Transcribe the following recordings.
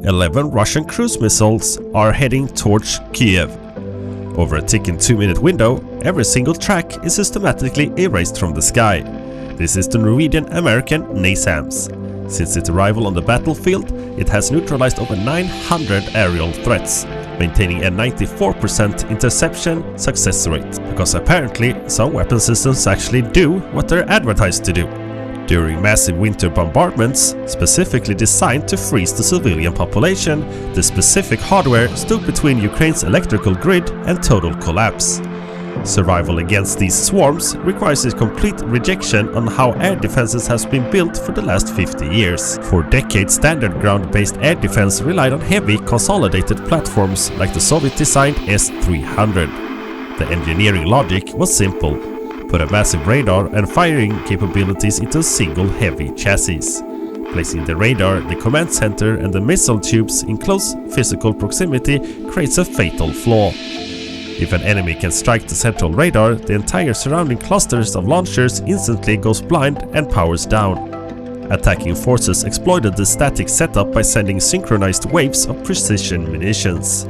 11 Russian cruise missiles are heading towards Kyiv. Over a ticking 2-minute window, every single track is systematically erased from the sky. This is the Norwegian-American NASAMS. Since its arrival on the battlefield, it has neutralized over 900 aerial threats, maintaining a 94% interception success rate, because apparently some weapon systems actually do what they're advertised to do. During massive winter bombardments, specifically designed to freeze the civilian population, the specific hardware stood between Ukraine's electrical grid and total collapse. Survival against these swarms requires a complete rejection on how air defenses has been built for the last 50 years. For decades, standard ground-based air defense relied on heavy, consolidated platforms like the Soviet-designed S-300. The engineering logic was simple: put a massive radar and firing capabilities into a single heavy chassis. Placing the radar, the command center and the missile tubes in close physical proximity creates a fatal flaw. If an enemy can strike the central radar, the entire surrounding clusters of launchers instantly goes blind and powers down. Attacking forces exploited the static setup by sending synchronized waves of precision munitions.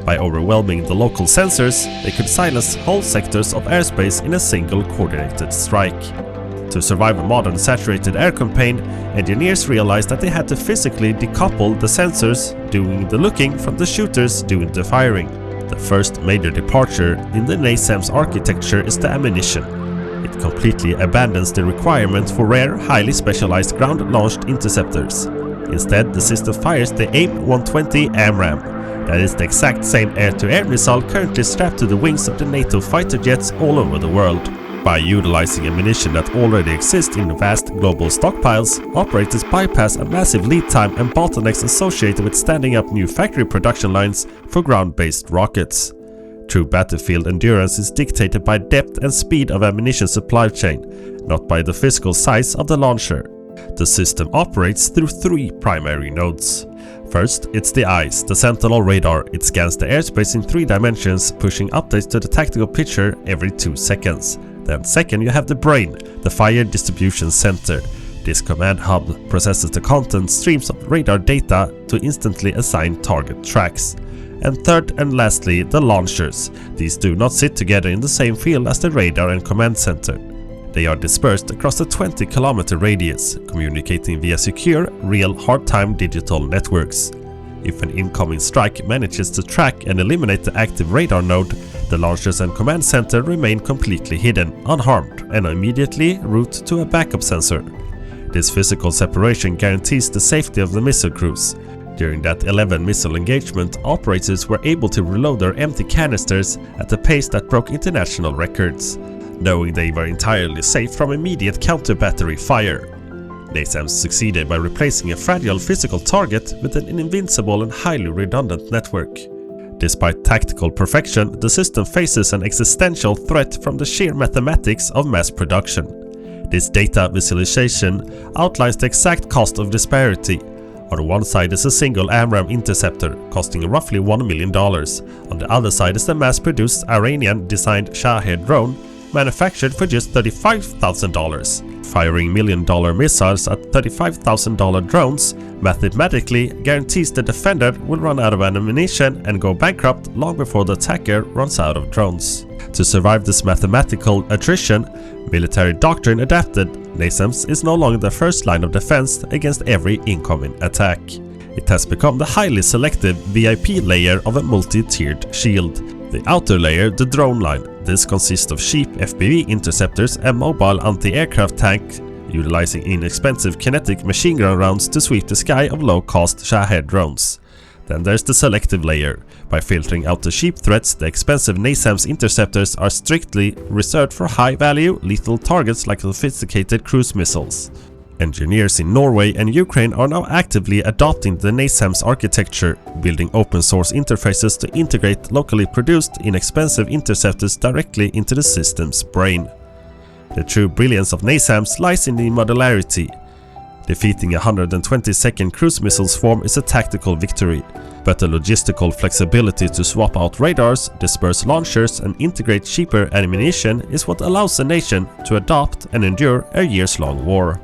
By overwhelming the local sensors, they could silence whole sectors of airspace in a single coordinated strike. To survive a modern saturated air campaign, engineers realized that they had to physically decouple the sensors doing the looking from the shooters doing the firing. The first major departure in the NASAMS architecture is the ammunition. It completely abandons the requirement for rare, highly specialized ground-launched interceptors. Instead, the system fires the AIM-120 AMRAAM. That is the exact same air-to-air missile currently strapped to the wings of the NATO fighter jets all over the world. By utilizing ammunition that already exists in vast global stockpiles, operators bypass a massive lead time and bottlenecks associated with standing up new factory production lines for ground-based rockets. True battlefield endurance is dictated by depth and speed of ammunition supply chain, not by the physical size of the launcher. The system operates through 3 primary nodes. First, it's the eyes, the sentinel radar. It scans the airspace in 3 dimensions, pushing updates to the tactical picture every 2 seconds. Then second, you have the brain, the fire distribution center. This command hub processes the content streams of radar data to instantly assign target tracks. And third and lastly, the launchers. These do not sit together in the same field as the radar and command center. They are dispersed across a 20-kilometer radius, communicating via secure, real, hard-time digital networks. If an incoming strike manages to track and eliminate the active radar node, the launchers and command center remain completely hidden, unharmed, and immediately route to a backup sensor. This physical separation guarantees the safety of the missile crews. During that 11 missile engagement, operators were able to reload their empty canisters at a pace that broke international records, knowing they were entirely safe from immediate counter-battery fire. NASAMS succeeded by replacing a fragile physical target with an invincible and highly redundant network. Despite tactical perfection, the system faces an existential threat from the sheer mathematics of mass production. This data visualization outlines the exact cost of disparity. On one side is a single AMRAAM interceptor, costing roughly $1 million. On the other side is the mass-produced Iranian-designed Shahed drone, manufactured for just $35,000. Firing $1 million missiles at $35,000 drones mathematically guarantees the defender will run out of ammunition and go bankrupt long before the attacker runs out of drones. To survive this mathematical attrition, military doctrine adapted, NASAMS is no longer the first line of defense against every incoming attack. It has become the highly selective VIP layer of a multi-tiered shield. The outer layer, the drone line. This consists of cheap FPV interceptors and mobile anti-aircraft tank, utilizing inexpensive kinetic machine gun rounds to sweep the sky of low-cost Shahed drones. Then there's the selective layer. By filtering out the cheap threats, the expensive NASAMS interceptors are strictly reserved for high-value, lethal targets like sophisticated cruise missiles. Engineers in Norway and Ukraine are now actively adopting the NASAMS architecture, building open-source interfaces to integrate locally produced, inexpensive interceptors directly into the system's brain. The true brilliance of NASAMS lies in the modularity. Defeating a 120-second cruise missile swarm is a tactical victory, but the logistical flexibility to swap out radars, disperse launchers and integrate cheaper ammunition is what allows a nation to adopt and endure a years-long war.